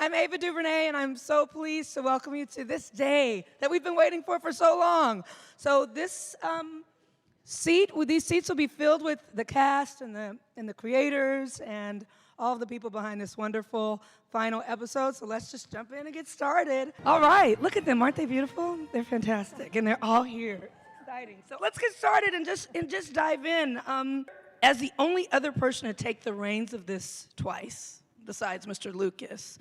I'm Ava DuVernay, and I'm so pleased to welcome you to this day that we've been waiting for so long. So this these seats will be filled with the cast and the creators and all of the people behind this wonderful final episode. So let's just jump in and get started. All right, look at them. Aren't they beautiful? They're fantastic, and they're all here. Exciting. So let's get started and just dive in. As the only other person to take the reins of this twice, besides Mr. Lucas,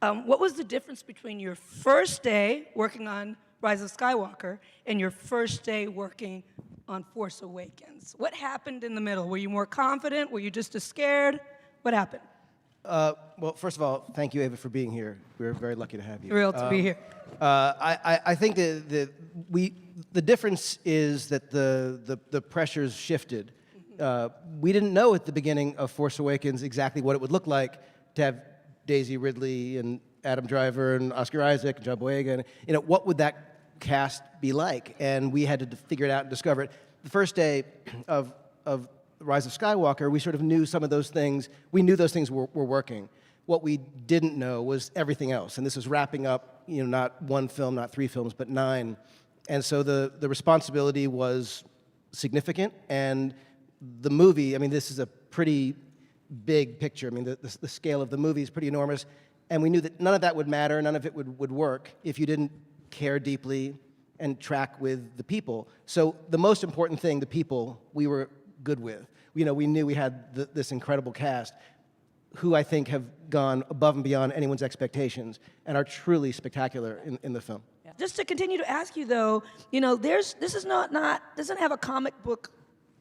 what was the difference between your first day working on Rise of Skywalker and your first day working on Force Awakens? What happened in the middle? Were you more confident? Were you just as scared? What happened? Well, first of all, thank you, Ava, for being here. We're very lucky to have you. Thrilled to be here. I think the difference is that the pressures shifted. We didn't know at the beginning of Force Awakens exactly what it would look like to have Daisy Ridley and Adam Driver and Oscar Isaac and John Boyega. And, what would that cast be like? And we had to figure it out and discover it. The first day of Rise of Skywalker, we sort of knew some of those things. We knew those things were working. What we didn't know was everything else. And this is wrapping up, not one film, not 3 films, but 9. And so the responsibility was significant. And the movie, this is a pretty big picture. The scale of the movie is pretty enormous. And we knew that none of that would matter, none of it would work if you didn't care deeply and track with the people. So the most important thing, the people, we were good with. We knew we had this incredible cast who I think have gone above and beyond anyone's expectations and are truly spectacular in the film. Yeah. Just to continue to ask you though, this is doesn't have a comic book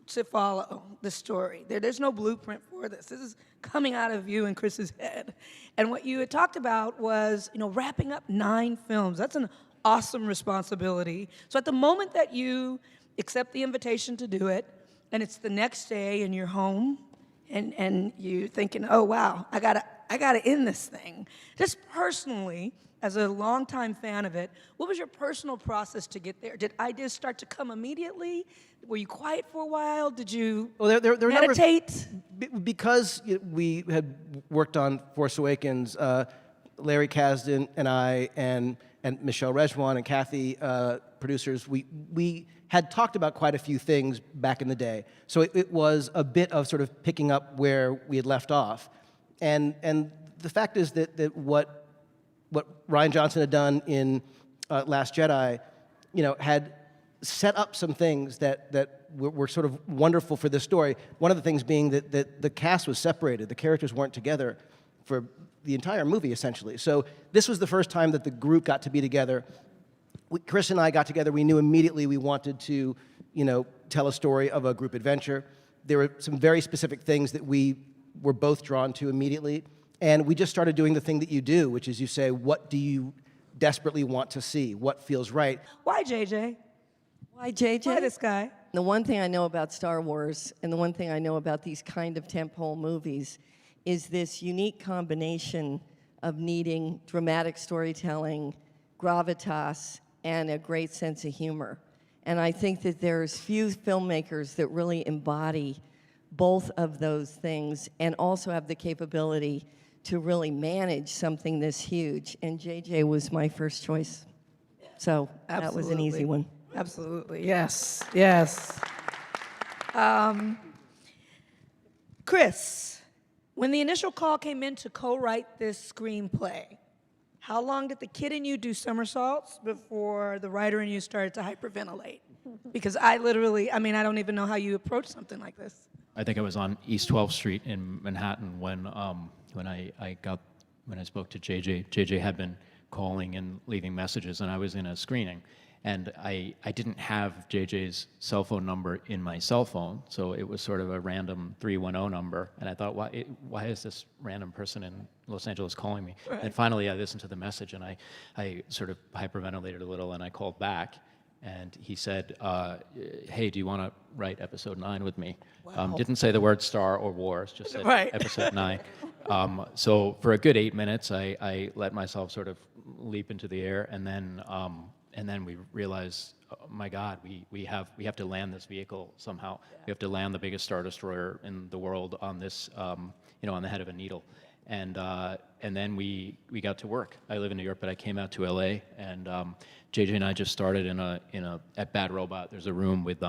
to follow the story. There's no blueprint for this. This is coming out of you and Chris's head. And what you had talked about was, wrapping up 9 films. That's an awesome responsibility. So at the moment that you accept the invitation to do it, and it's the next day and you're home, and you're thinking, oh wow, I gotta end this thing. Just personally, as a longtime fan of it, what was your personal process to get there? Did ideas start to come immediately? Were you quiet for a while? Did you meditate? Because we had worked on Force Awakens, Larry Kasdan and I and Michelle Rejwan and Kathy, producers, we had talked about quite a few things back in the day. So it was a bit of sort of picking up where we had left off. And the fact is that what Rian Johnson had done in Last Jedi, had set up some things that were sort of wonderful for this story. One of the things being that the cast was separated. The characters weren't together for the entire movie, essentially. So this was the first time that the group got to be together. Chris and I got together. We knew immediately we wanted to, tell a story of a group adventure. There were some very specific things that we were both drawn to immediately. And we just started doing the thing that you do, which is you say, what do you desperately want to see? What feels right? Why JJ? Why JJ? Why this guy? The one thing I know about Star Wars, and the one thing I know about these kind of tentpole movies, is this unique combination of needing dramatic storytelling, gravitas, and a great sense of humor. And I think that there's few filmmakers that really embody both of those things and also have the capability to really manage something this huge. And JJ was my first choice. So that was an easy one. Absolutely, yes, yes. Chris, when the initial call came in to co-write this screenplay, how long did the kid in you do somersaults before the writer in you started to hyperventilate? Because I don't even know how you approach something like this. I think I was on East 12th Street in Manhattan when I spoke to JJ. JJ had been calling and leaving messages, and I was in a screening. And I didn't have JJ's cell phone number in my cell phone, so it was sort of a random 310 number. And I thought, why is this random person in Los Angeles calling me? Right. And finally, I listened to the message, and I sort of hyperventilated a little, and I called back. And he said, hey, do you want to write episode 9 with me? Wow. Didn't say the word star or wars, just said right. episode 9. So for a good 8 minutes, I let myself sort of leap into the air, and then we realized, oh my God, we have to land this vehicle somehow. Yeah. We have to land the biggest Star Destroyer in the world on this, on the head of a needle. and then we got to work. I live in New York, but I came out to LA, and JJ and I just started at Bad Robot. There's a room with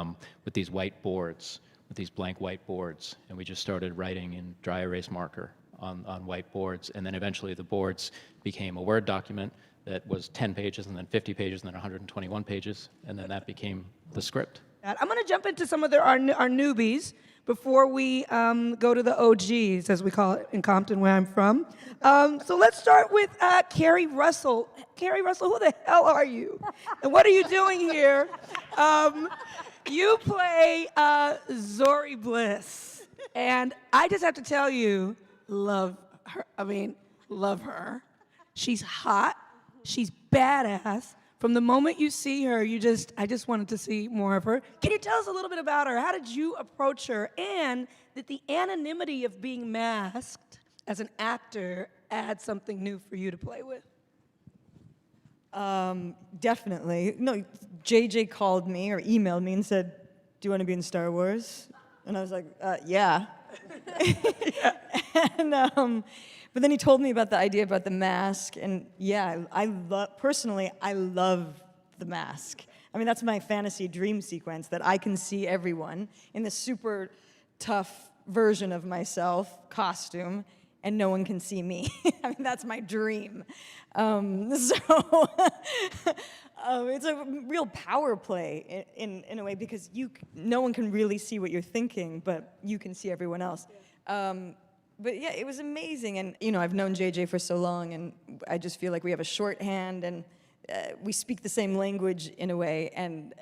these white boards, with these blank white boards, and we just started writing in dry erase marker on white boards, and then eventually the boards became a Word document that was 10 pages, and then 50 pages, and then 121 pages, and then that became the script. I'm going to jump into some of our newbies before we go to the OGs, as we call it in Compton, where I'm from. So let's start with Carrie Russell. Carrie Russell, who the hell are you? And what are you doing here? You play Zori Bliss. And I just have to tell you, love her. I mean, love her. She's hot. She's badass. From the moment you see her, I just wanted to see more of her. Can you tell us a little bit about her? How did you approach her? And did the anonymity of being masked as an actor add something new for you to play with? Definitely. No, JJ called me or emailed me and said, "Do you want to be in Star Wars?" And I was like, "Yeah." And but then he told me about the idea about the mask, and yeah, personally, I love the mask. I mean, that's my fantasy dream sequence, that I can see everyone in this super tough version of myself costume, and no one can see me. I mean, that's my dream. It's a real power play in a way, because no one can really see what you're thinking, but you can see everyone else. But yeah, it was amazing, and I've known JJ for so long, and I just feel like we have a shorthand, and we speak the same language in a way, and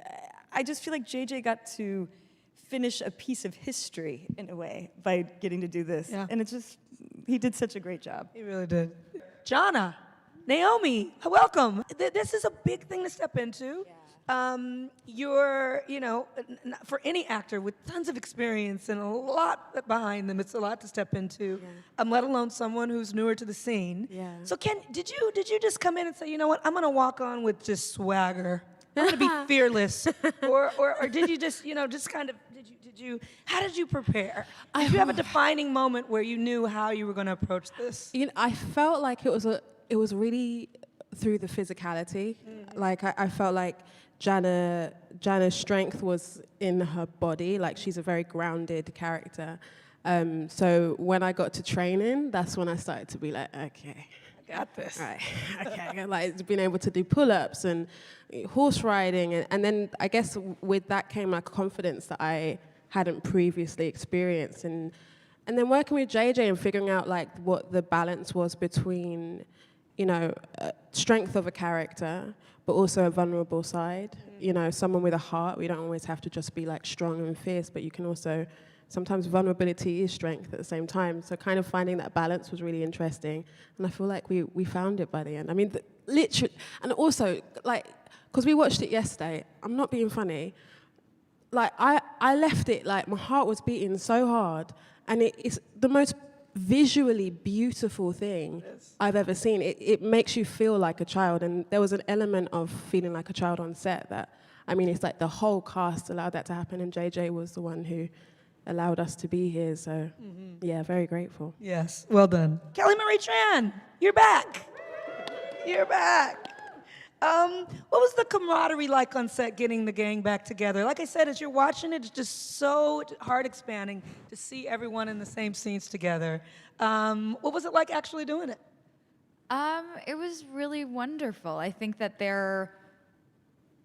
I just feel like JJ got to finish a piece of history in a way by getting to do this, and he did such a great job. He really did. Jana, Naomi, welcome. This is a big thing to step into. You're, for any actor with tons of experience and a lot behind them, it's a lot to step into. Let alone someone who's newer to the scene. Yeah. So, did you just come in and say, you know what, I'm gonna walk on with just swagger. I'm gonna be fearless, or did you just, just kind of, how did you prepare? Did you have a defining moment where you knew how you were gonna approach this? I felt like it was really through the physicality. Like I felt like Jana's strength was in her body. Like, she's a very grounded character. So when I got to training, that's when I started to be like, okay, I got this. right, okay, like being able to do pull-ups and horse riding, and then I guess with that came like confidence that I hadn't previously experienced, and then working with JJ and figuring out like what the balance was between, strength of a character, but also a vulnerable side. Someone with a heart. We don't always have to just be like strong and fierce, but you can also, sometimes vulnerability is strength at the same time. So kind of finding that balance was really interesting. And I feel like we found it by the end. I mean, literally, and also, like, because we watched it yesterday, I'm not being funny, like, I left it, like, my heart was beating so hard, and it's the most visually beautiful thing I've ever seen. It makes you feel like a child, and there was an element of feeling like a child on set that, I mean, it's like the whole cast allowed that to happen, and JJ was the one who allowed us to be here, so yeah, very grateful. Yes, well done. Kelly Marie Tran, you're back. You're back. What was the camaraderie like on set, getting the gang back together? Like I said, as you're watching it, it's just so heart expanding to see everyone in the same scenes together. What was it like actually doing it? It was really wonderful. I think that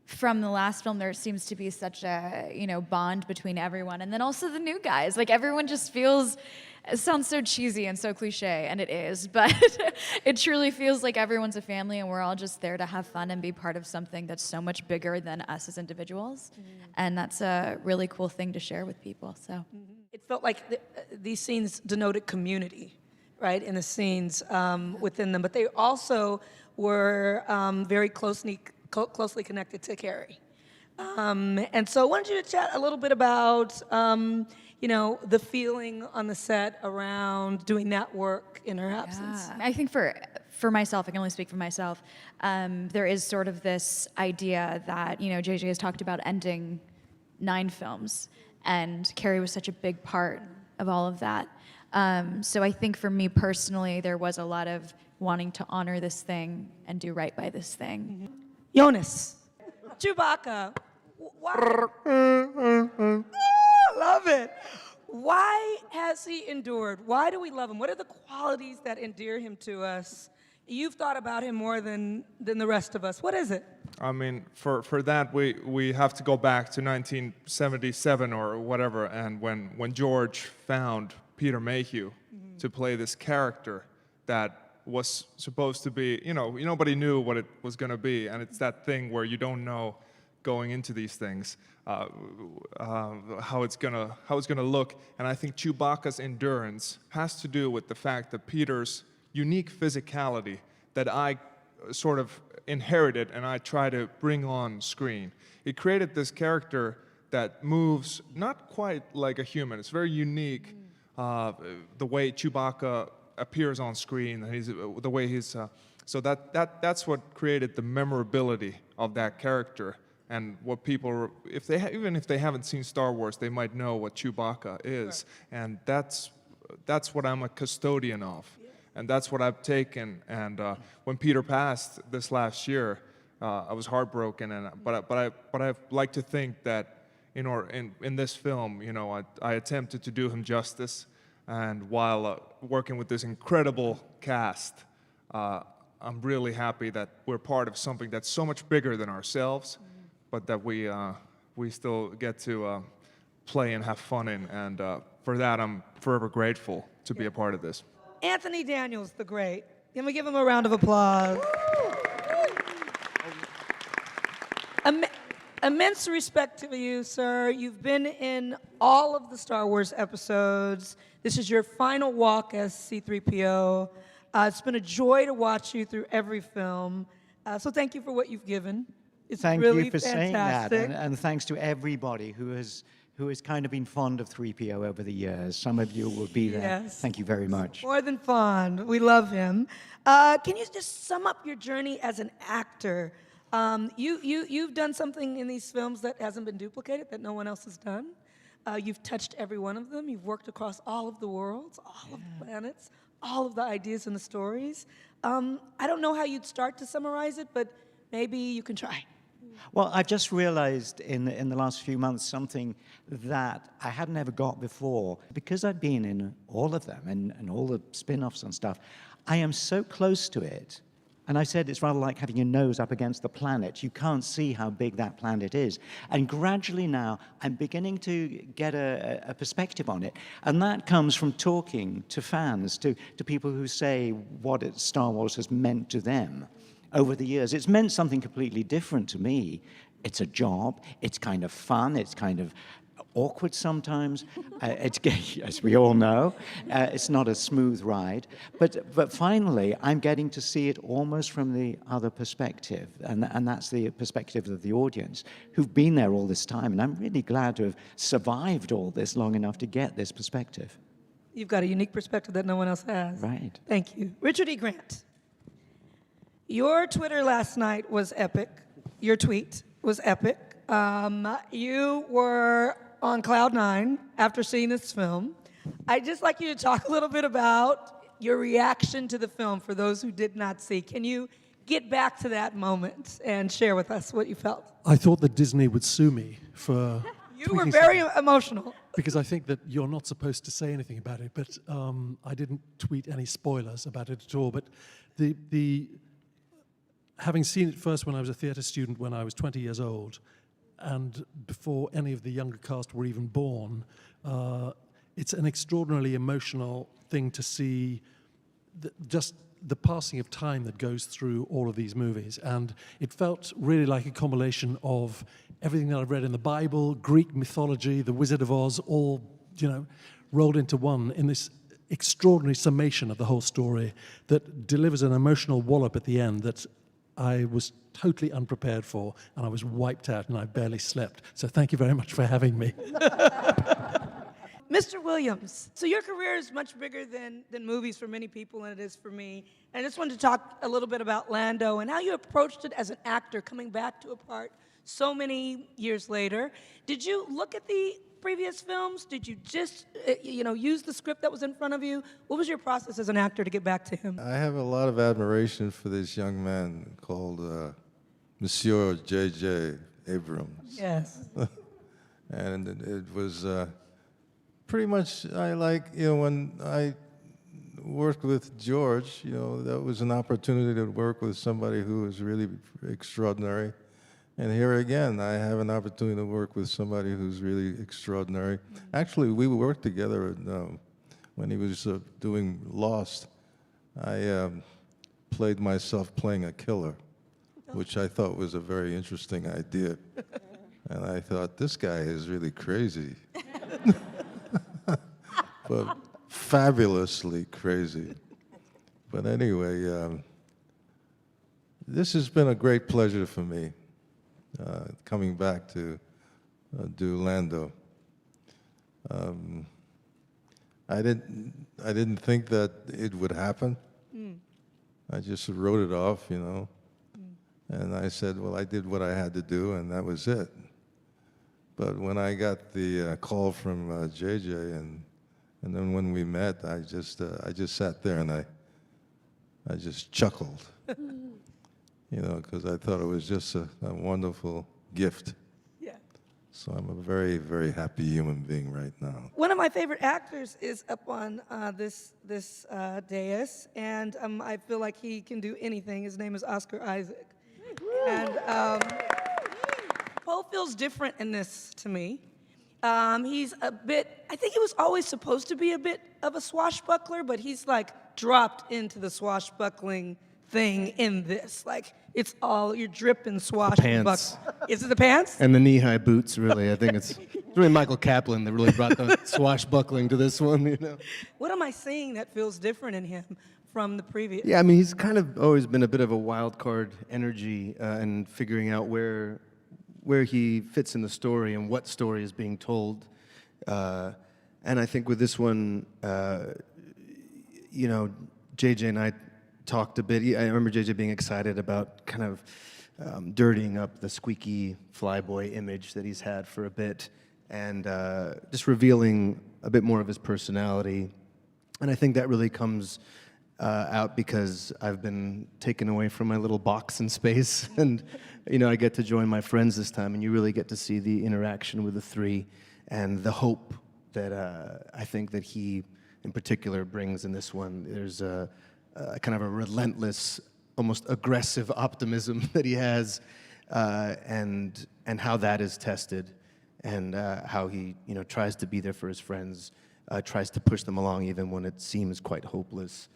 from the last film, there seems to be such a, bond between everyone. And then also the new guys. Like, everyone just feels, it sounds so cheesy and so cliche, and it is, but it truly feels like everyone's a family, and we're all just there to have fun and be part of something that's so much bigger than us as individuals. And that's a really cool thing to share with people, so. It felt like these scenes denoted community, right, in the scenes within them, but they also were very closely connected to Carrie. And so I wanted you to chat a little bit about, the feeling on the set around doing that work in her absence. Yeah. I think for myself, I can only speak for myself, there is sort of this idea that, JJ has talked about ending 9 films, and Carrie was such a big part of all of that. So I think for me personally, there was a lot of wanting to honor this thing and do right by this thing. Jonas, Chewbacca, why? Love it. Why has he endured? Why do we love him? What are the qualities that endear him to us? You've thought about him more than the rest of us. What is it? I mean, for that, we have to go back to 1977 or whatever, and when George found Peter Mayhew to play this character that was supposed to be, nobody knew what it was going to be, and it's that thing where you don't know going into these things how it's gonna look, and I think Chewbacca's endurance has to do with the fact that Peter's unique physicality that I sort of inherited and I try to bring on screen. It created this character that moves not quite like a human. It's very unique, the way Chewbacca appears on screen, and the way he's. So that's what created the memorability of that character, and what people, even if they haven't seen Star Wars, they might know what Chewbacca is, and that's what I'm a custodian of. And that's what I've taken. And when Peter passed this last year, I was heartbroken. But I like to think that in this film, I attempted to do him justice. And while working with this incredible cast, I'm really happy that we're part of something that's so much bigger than ourselves, but that we still get to play and have fun in. And for that, I'm forever grateful to be a part of this. Anthony Daniels, the great. Can we give him a round of applause? Immense respect to you, sir. You've been in all of the Star Wars episodes. This is your final walk as C-3PO. It's been a joy to watch you through every film. So thank you for what you've given. It's Thank really you for fantastic. saying that, and thanks to everybody who has kind of been fond of 3PO over the years. Some of you will be there. Yes. Thank you very much. More than fond. We love him. Can you just sum up your journey as an actor? You've done something in these films that hasn't been duplicated, that no one else has done. You've touched every one of them. You've worked across all of the worlds, all of the planets, all of the ideas and the stories. I don't know how you'd start to summarize it, but maybe you can try. Well, I've just realized in the last few months something that I hadn't ever got before. Because I've been in all of them and all the spin-offs and stuff, I am so close to it. And I said it's rather like having your nose up against the planet. You can't see how big that planet is. And gradually now, I'm beginning to get a perspective on it. And that comes from talking to fans, to people who say what Star Wars has meant to them over the years. It's meant something completely different to me. It's a job. It's kind of fun. It's kind of awkward sometimes. It's, as we all know, it's not a smooth ride. But finally, I'm getting to see it almost from the other perspective, and that's the perspective of the audience who've been there all this time. And I'm really glad to have survived all this long enough to get this perspective. You've got a unique perspective that no one else has. Right. Thank you. Richard E. Grant. Your Twitter last night was epic. Your tweet was epic. You were on cloud nine after seeing this film. I'd just like you to talk a little bit about your reaction to the film for those who did not see. Can you get back to that moment and share with us what you felt? I thought that Disney would sue me for You were very emotional. because I think that you're not supposed to say anything about it, but I didn't tweet any spoilers about it at all. But having seen it first when I was a theatre student when I was 20 years old, and before any of the younger cast were even born, it's an extraordinarily emotional thing to see just the passing of time that goes through all of these movies. And it felt really like a combination of everything that I've read in the Bible, Greek mythology, the Wizard of Oz, all rolled into one in this extraordinary summation of the whole story that delivers an emotional wallop at the end that I was totally unprepared for, and I was wiped out, and I barely slept. So thank you very much for having me. Mr. Williams, so your career is much bigger than movies for many people, and it is for me. And I just wanted to talk a little bit about Lando and how you approached it as an actor, coming back to a part so many years later. Did you look at the previous films? Did you just, use the script that was in front of you? What was your process as an actor to get back to him? I have a lot of admiration for this young man called Monsieur J.J. Abrams. Yes. And it was pretty much, when I worked with George, that was an opportunity to work with somebody who was really extraordinary. And here again, I have an opportunity to work with somebody who's really extraordinary. Actually, we worked together when he was doing Lost. I played myself playing a killer, which I thought was a very interesting idea. And I thought, this guy is really crazy. But fabulously crazy. But anyway, this has been a great pleasure for me, coming back to do Lando. I didn't think that it would happen. I just wrote it off, and I said, well, I did what I had to do, and that was it. But when I got the call from JJ, and then when we met, I just sat there and I just chuckled, because I thought it was just a wonderful gift. Yeah. So I'm a very, very happy human being right now. One of my favorite actors is up on this dais, and I feel like he can do anything. His name is Oscar Isaac. And Poe feels different in this to me. He's a bit, I think he was always supposed to be a bit of a swashbuckler, but he's like dropped into the swashbuckling thing in this. Like, it's all, you're dripping swashbuckling. Pants. Is it the pants? And the knee-high boots, really. I think it's really Michael Kaplan that really brought the swashbuckling to this one, What am I seeing that feels different in him from the previous? Yeah, I mean, he's kind of always been a bit of a wild card energy and figuring out where he fits in the story and what story is being told. And I think with this one, JJ and I talked a bit. I remember JJ being excited about kind of dirtying up the squeaky flyboy image that he's had for a bit and just revealing a bit more of his personality. And I think that really comes out because I've been taken away from my little box in space, and I get to join my friends this time, and you really get to see the interaction with the three and the hope that I think that he, in particular, brings in this one. There's a kind of a relentless, almost aggressive optimism that he has, and how that is tested, and how he tries to be there for his friends, tries to push them along even when it seems quite hopeless.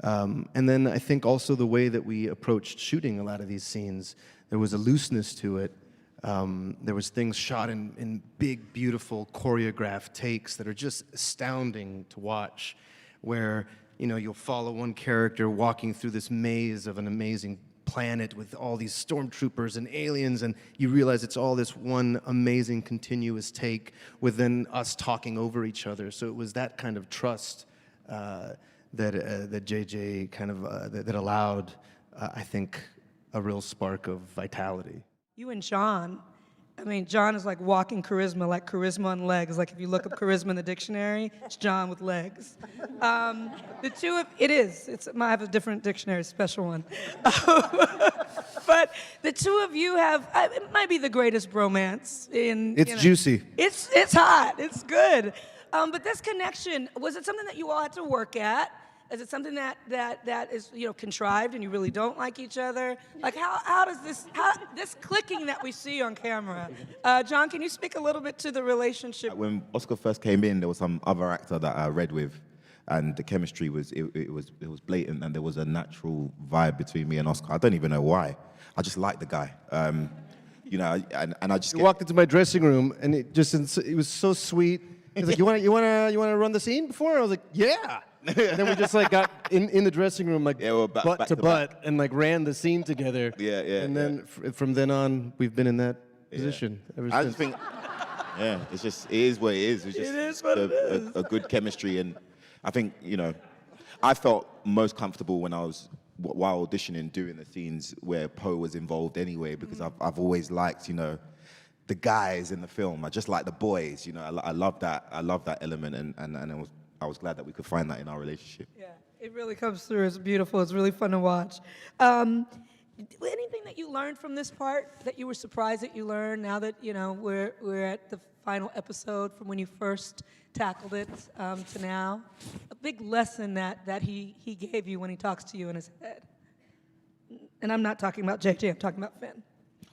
And then I think also the way that we approached shooting a lot of these scenes, there was a looseness to it. There was things shot in big, beautiful, choreographed takes that are just astounding to watch, where you'll follow one character walking through this maze of an amazing planet with all these stormtroopers and aliens, and you realize it's all this one amazing continuous take with then us talking over each other. So it was that kind of trust that JJ kind of that allowed, I think, a real spark of vitality. You and John, I mean, John is like walking charisma, like charisma on legs. Like if you look up charisma in the dictionary, it's John with legs. The two of, I have a different dictionary, special one. But the two of you have, it might be the greatest bromance in. It's juicy. It's hot, it's good. But this connection, was it something that you all had to work at? Is it something that is contrived and you really don't like each other? Like how does this clicking that we see on camera? John, can you speak a little bit to the relationship? When Oscar first came in, there was some other actor that I read with, and the chemistry was blatant, and there was a natural vibe between me and Oscar. I don't even know why. I just liked the guy. And I just He walked into my dressing room and it was so sweet. He's like, you wanna run the scene before? I was like, yeah. And then we just got in the dressing room butt to butt and ran the scene together. Yeah. And then from then on, we've been in that position ever since. I just think, it is what it is. It's just a good chemistry, and I think I felt most comfortable when I was while auditioning doing the scenes where Poe was involved anyway, because I've always liked the guys in the film. I just like the boys. You know, I love that. I love that element, and I was glad that we could find that in our relationship. Yeah, it really comes through. It's beautiful. It's really fun to watch. Anything that you learned from this part that you were surprised that you learned now that, you know, we're at the final episode from when you first tackled it to now? A big lesson that he gave you when he talks to you in his head. And I'm not talking about JJ, I'm talking about Finn.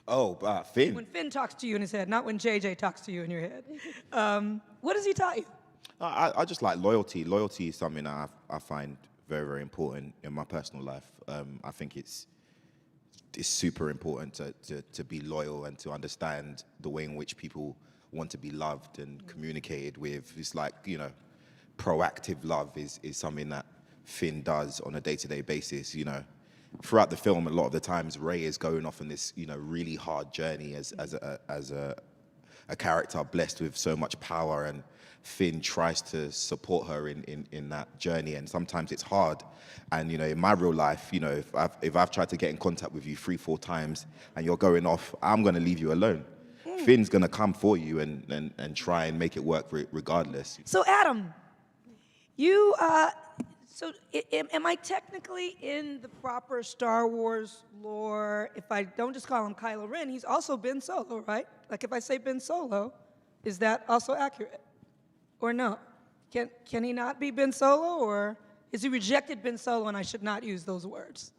Oh, Finn. When Finn talks to you in his head, not when JJ talks to you in your head. What does he taught you? I just like loyalty. Loyalty is something that I find very, very important in my personal life. I think it's super important to be loyal and to understand the way in which people want to be loved and communicated with. It's like, you know, proactive love is something that Finn does on a day-to-day basis, you know. Throughout the film, a lot of the times, Ray is going off on this, you know, really hard journey as a character blessed with so much power, and Finn tries to support her in that journey, and sometimes it's hard. And, you know, in my real life, you know, if I've tried to get in contact with you 3-4 times and you're going off, I'm going to leave you alone. Finn's going to come for you and try and make it work regardless. So Adam, you, am I technically in the proper Star Wars lore if I don't just call him Kylo Ren? He's also Ben Solo, right? Like if I say Ben Solo, is that also accurate? Or no? Can he not be Ben Solo, or is he rejected Ben Solo and I should not use those words?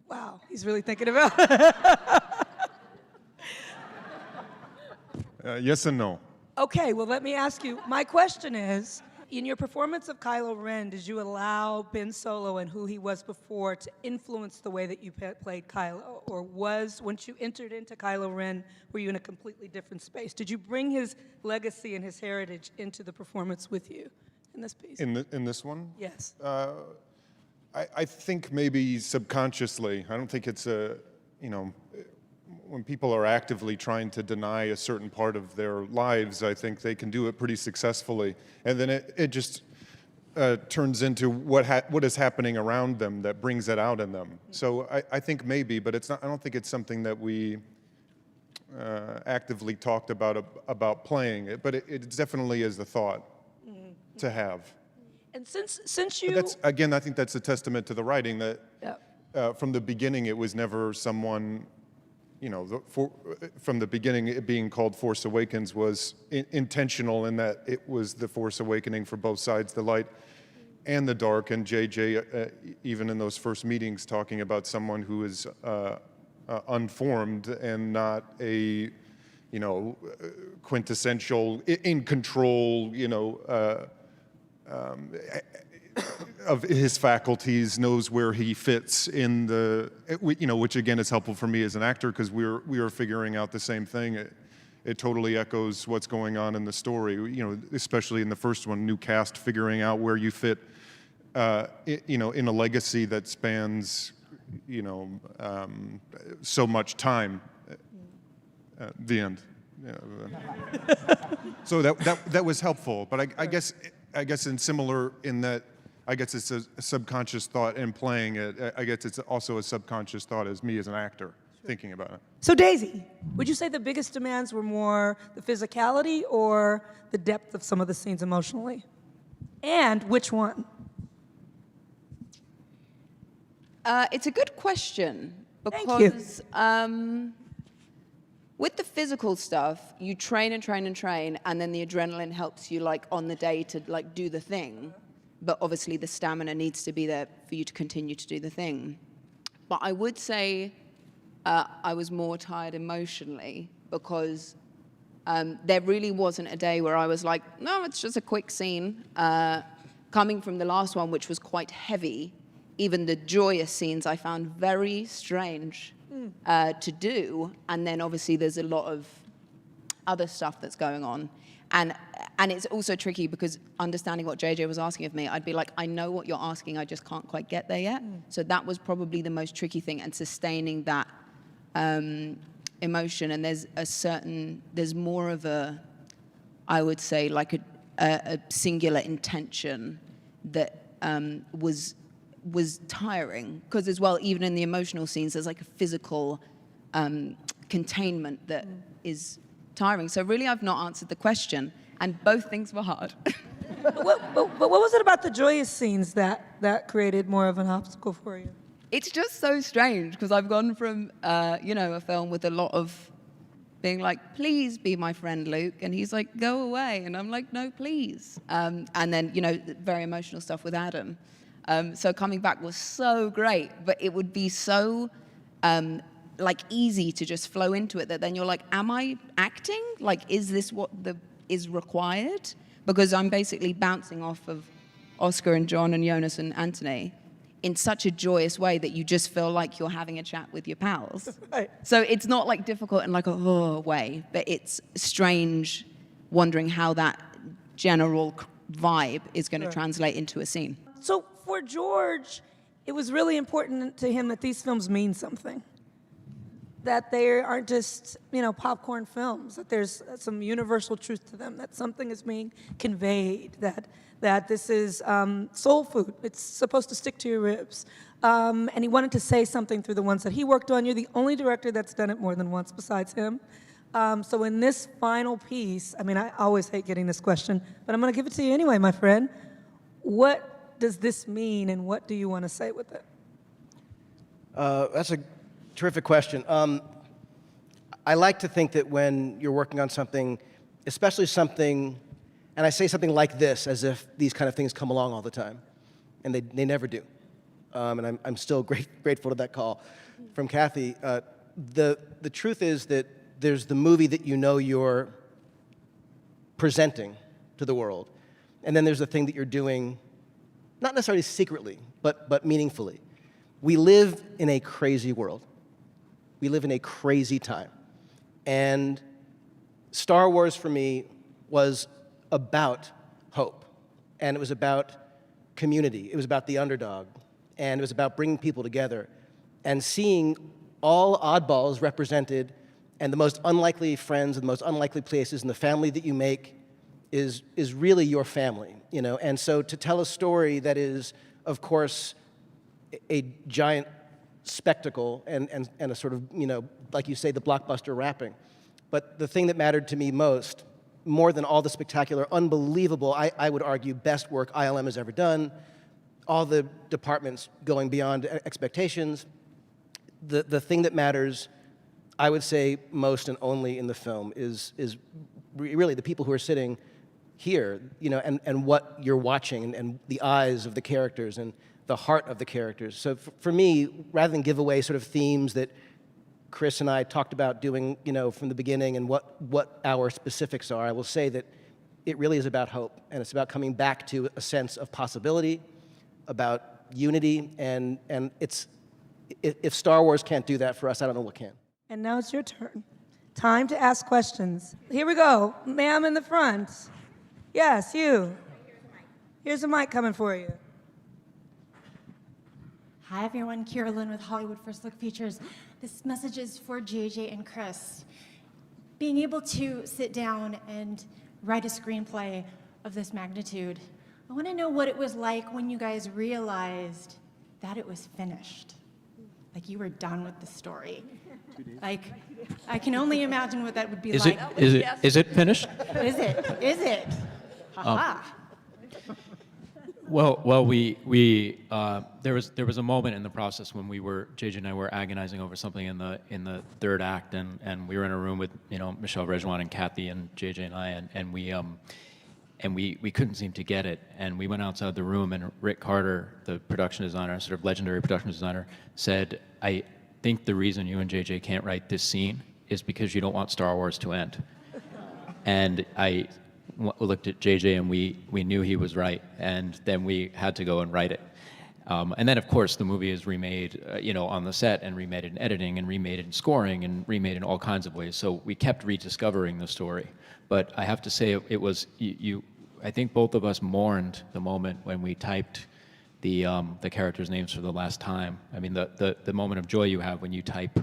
Wow, he's really thinking about it. Yes and no. Okay, well, let me ask you. My question is, in your performance of Kylo Ren, did you allow Ben Solo and who he was before to influence the way that you played Kylo? Or once you entered into Kylo Ren, were you in a completely different space? Did you bring his legacy and his heritage into the performance with you in this piece? In this one? Yes. I think maybe subconsciously. I don't think it's when people are actively trying to deny a certain part of their lives, I think they can do it pretty successfully. And then it just turns into what is happening around them that brings it out in them. So I think maybe, but it's not. I don't think it's something that we actively talked about playing it. But it definitely is the thought to have. And since you... But again, I think that's a testament to the writing that from the beginning it was never someone, you know, from the beginning it being called Force Awakens was intentional in that it was the Force Awakening for both sides, the light and the dark. And JJ, even in those first meetings, talking about someone who is unformed and not a, you know, quintessential, in control, you know, of his faculties, knows where he fits in the, you know, which again is helpful for me as an actor because we are figuring out the same thing. It totally echoes what's going on in the story, you know, especially in the first one, new cast figuring out where you fit, you know, in a legacy that spans, you know, so much time. The end. Yeah. So that was helpful, but I guess in similar in that, I guess it's a subconscious thought in playing it. I guess it's also a subconscious thought as me as an actor thinking about it. So Daisy, would you say the biggest demands were more the physicality or the depth of some of the scenes emotionally? And which one? It's a good question because with the physical stuff, you train and train and train, and then the adrenaline helps you like on the day to like do the thing. But obviously the stamina needs to be there for you to continue to do the thing. But I would say I was more tired emotionally because there really wasn't a day where I was like, no, it's just a quick scene. Coming from the last one, which was quite heavy, even the joyous scenes I found very strange to do. And then obviously there's a lot of other stuff that's going on. And it's also tricky because understanding what JJ was asking of me, I'd be like, I know what you're asking, I just can't quite get there yet. So that was probably the most tricky thing, and sustaining that emotion. And there's more of a, I would say, like a singular intention that was containment that is tiring. So really, I've not answered the question, and both things were hard. But what was it about the joyous scenes that created more of an obstacle for you? It's just so strange because I've gone from, a film with a lot of being like, please be my friend, Luke. And he's like, go away. And I'm like, no, please. And then, very emotional stuff with Adam. So coming back was so great, but it would be so easy to just flow into it that then you're like, am I acting? Like, is this what is required? Because I'm basically bouncing off of Oscar and John and Jonas and Anthony in such a joyous way that you just feel like you're having a chat with your pals. Right. So it's not like difficult in like a way, but it's strange wondering how that general vibe is going to translate into a scene. So for George, it was really important to him that these films mean something. That they aren't just, popcorn films, that there's some universal truth to them, that something is being conveyed, that this is soul food. It's supposed to stick to your ribs. And he wanted to say something through the ones that he worked on. You're the only director that's done it more than once besides him. So in this final piece, I always hate getting this question, but I'm going to give it to you anyway, my friend. What does this mean, and what do you want to say with it? That's a terrific question. I like to think that when you're working on something, especially something, and I say something like this as if these kind of things come along all the time, and they never do. And I'm still grateful to that call from Kathy. The truth is that there's the movie that you're presenting to the world, and then there's the thing that you're doing, not necessarily secretly, but meaningfully. We live in a crazy world. We live in a crazy time. And Star Wars for me was about hope. And it was about community. It was about the underdog. And it was about bringing people together and seeing all oddballs represented, and the most unlikely friends and the most unlikely places, and the family that you make is really your family, And so to tell a story that is, of course, a giant spectacle and a sort of, like you say, the blockbuster wrapping. But the thing that mattered to me most, more than all the spectacular, unbelievable, I would argue, best work ILM has ever done, all the departments going beyond expectations, the thing that matters, I would say, most and only in the film is really the people who are sitting here, and what you're watching, and the eyes of the characters, and the heart of the characters. So for me, rather than give away sort of themes that Chris and I talked about doing, from the beginning, and what our specifics are, I will say that it really is about hope, and it's about coming back to a sense of possibility, about unity, and if Star Wars can't do that for us, I don't know what can. And now it's your turn. Time to ask questions. Here we go. Ma'am in the front. Yes, you. Here's a mic coming for you. Hi everyone, Kira Lynn with Hollywood First Look Features. This message is for JJ and Chris. Being able to sit down and write a screenplay of this magnitude, I want to know what it was like when you guys realized that it was finished. Like you were done with the story. Like, I can only imagine what that would be like. Is it finished? Is it? Ha-ha. Well, there was a moment in the process when JJ and I were agonizing over something in the third act, and we were in a room with Michelle Rejwan and Kathy and JJ and I, and we couldn't seem to get it, and we went outside the room, and Rick Carter, the production designer, sort of legendary production designer, said, "I think the reason you and JJ can't write this scene is because you don't want Star Wars to end." And I looked at JJ, and we knew he was right, and then we had to go and write it. And then, of course, the movie is remade, on the set, and remade in editing, and remade in scoring, and remade in all kinds of ways. So we kept rediscovering the story. But I have to say, it was I think both of us mourned the moment when we typed the characters' names for the last time. I mean, the moment of joy you have when you type,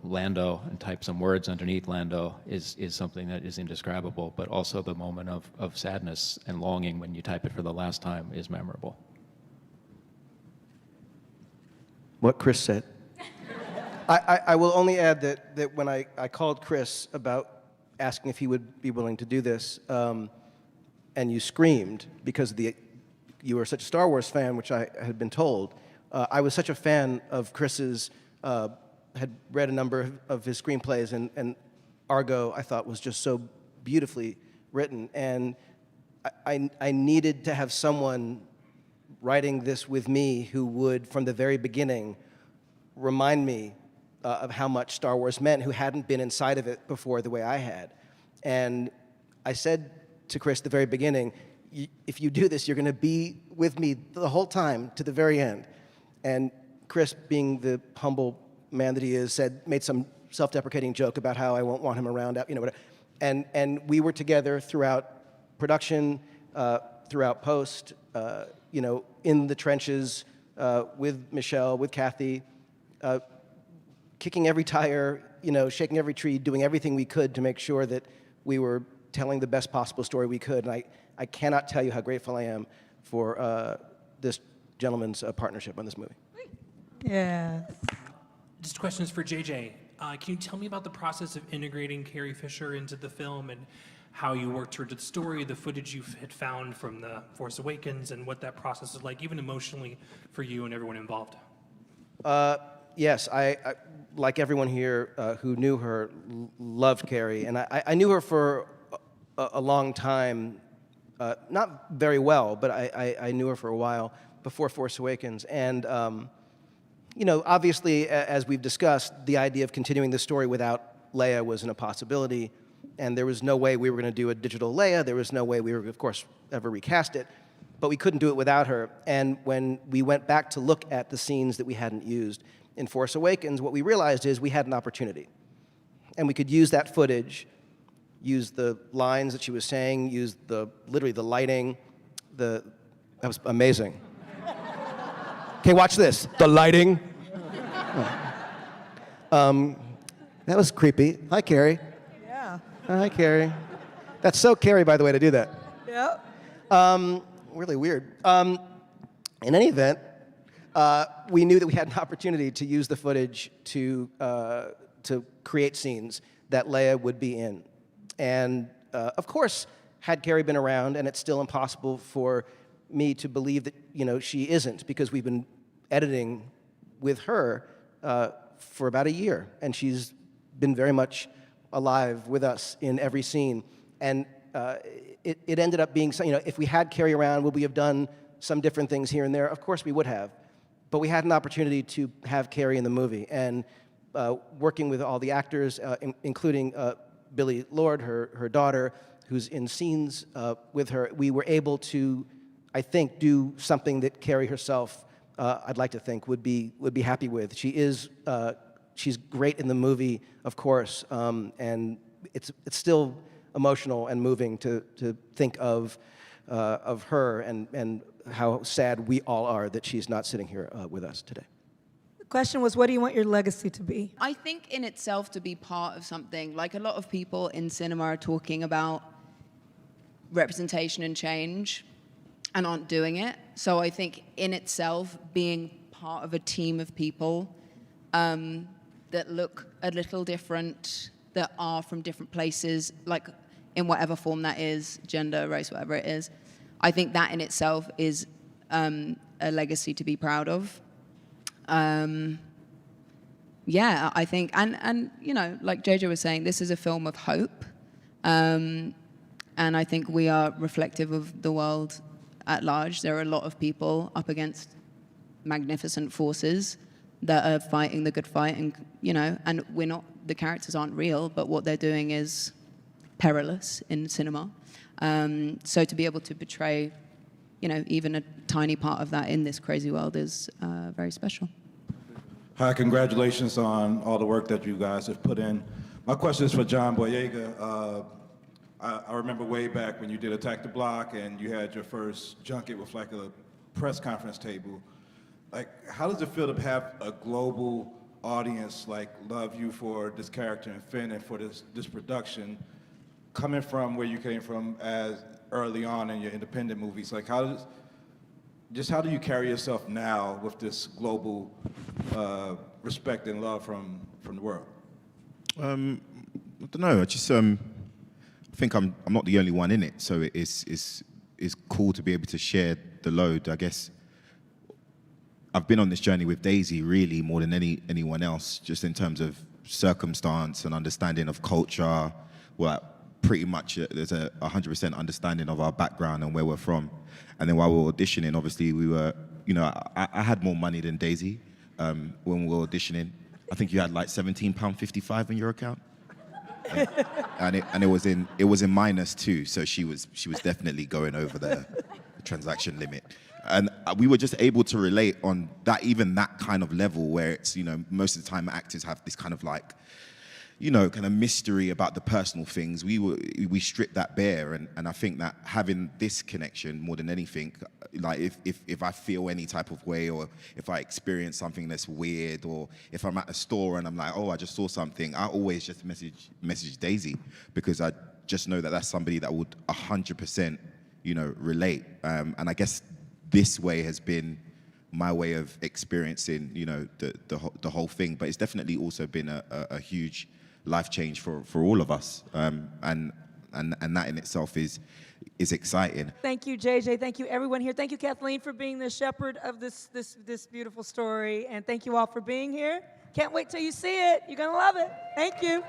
Lando, and type some words underneath Lando is something that is indescribable, but also the moment of sadness and longing when you type it for the last time is memorable. What Chris said. I will only add that when I called Chris about asking if he would be willing to do this, and you screamed because you were such a Star Wars fan, which I had been told. I was such a fan of Chris's, had read a number of his screenplays, and Argo I thought was just so beautifully written, and I needed to have someone writing this with me who would, from the very beginning, remind me of how much Star Wars meant, who hadn't been inside of it before the way I had. And I said to Chris at the very beginning, if you do this, you're going to be with me the whole time to the very end. And Chris, being the humble man that he is, made some self-deprecating joke about how I won't want him around, whatever. And we were together throughout production, throughout post, in the trenches with Michelle, with Kathy, kicking every tire, shaking every tree, doing everything we could to make sure that we were telling the best possible story we could. And I cannot tell you how grateful I am for this gentleman's partnership on this movie. Yeah. Just questions for JJ. Can you tell me about the process of integrating Carrie Fisher into the film and how you worked her to the story, the footage you had found from The Force Awakens, and what that process is like, even emotionally, for you and everyone involved? Yes, I like everyone here who knew her, loved Carrie. And I knew her for a long time, not very well, but I knew her for a while before Force Awakens. And, obviously, as we've discussed, the idea of continuing the story without Leia was an impossibility. And there was no way we were going to do a digital Leia. There was no way we were, of course, ever recast it. But we couldn't do it without her. And when we went back to look at the scenes that we hadn't used in Force Awakens, what we realized is we had an opportunity. And we could use that footage, use the lines that she was saying, use literally the lighting. That was amazing. Okay, watch this. The lighting. That was creepy. Hi, Carrie. Yeah. Hi, Carrie. That's so Carrie, by the way, to do that. Yep. Really weird. In any event, we knew that we had an opportunity to use the footage to create scenes that Leia would be in. And of course, had Carrie been around, and it's still impossible for me to believe that she isn't, because we've been editing with her for about a year, and she's been very much alive with us in every scene. And it ended up being, if we had Carrie around, would we have done some different things here and there? Of course we would have. But we had an opportunity to have Carrie in the movie. And working with all the actors, including Billie Lourd, her daughter, who's in scenes with her, we were able to, I think, do something that Carrie herself, I'd like to think, would be happy with. She's great in the movie, of course, and it's still emotional and moving to think of her and how sad we all are that she's not sitting here with us today. The question was, what do you want your legacy to be? I think in itself to be part of something, like a lot of people in cinema are talking about representation and change and aren't doing it. So I think in itself being part of a team of people that look a little different, that are from different places, like in whatever form that is, gender, race, whatever it is, I think that in itself is a legacy to be proud of. Yeah, I think, and like JJ was saying, this is a film of hope. And I think we are reflective of the world at large. There are a lot of people up against magnificent forces that are fighting the good fight, and and the characters aren't real, but what they're doing is perilous in cinema. So to be able to portray, even a tiny part of that in this crazy world is very special. Hi, congratulations on all the work that you guys have put in. My question is for John Boyega. I remember way back when you did Attack the Block and you had your first junket with like a press conference table. Like, how does it feel to have a global audience like love you for this character and Finn and for this production, coming from where you came from as early on in your independent movies? Like, just how do you carry yourself now with this global respect and love from the world? I don't know. I just I think I'm not the only one in it, so it's cool to be able to share the load. I guess I've been on this journey with Daisy really more than anyone else, just in terms of circumstance and understanding of culture. Well, pretty much there's a 100% understanding of our background and where we're from. And then while we were auditioning, obviously we were, you know, I had more money than Daisy when we were auditioning. I think you had like £17.55 in your account. And it was in minus too, so she was definitely going over the transaction limit. And we were just able to relate on that, even that kind of level where it's, you know, most of the time actors have this kind of like, you know, kind of mystery about the personal things. We stripped that bare, and I think that having this connection more than anything, like if I feel any type of way, or if I experience something that's weird, or if I'm at a store and I'm like, oh, I just saw something, I always just message Daisy, because I just know that that's somebody that would 100%, you know, relate. And I guess this way has been my way of experiencing, you know, the whole thing. But it's definitely also been a huge life change for all of us, and that in itself is exciting. Thank you, JJ. Thank you, everyone here. Thank you, Kathleen, for being the shepherd of this beautiful story, and thank you all for being here. Can't wait till you see it. You're gonna love it. Thank you.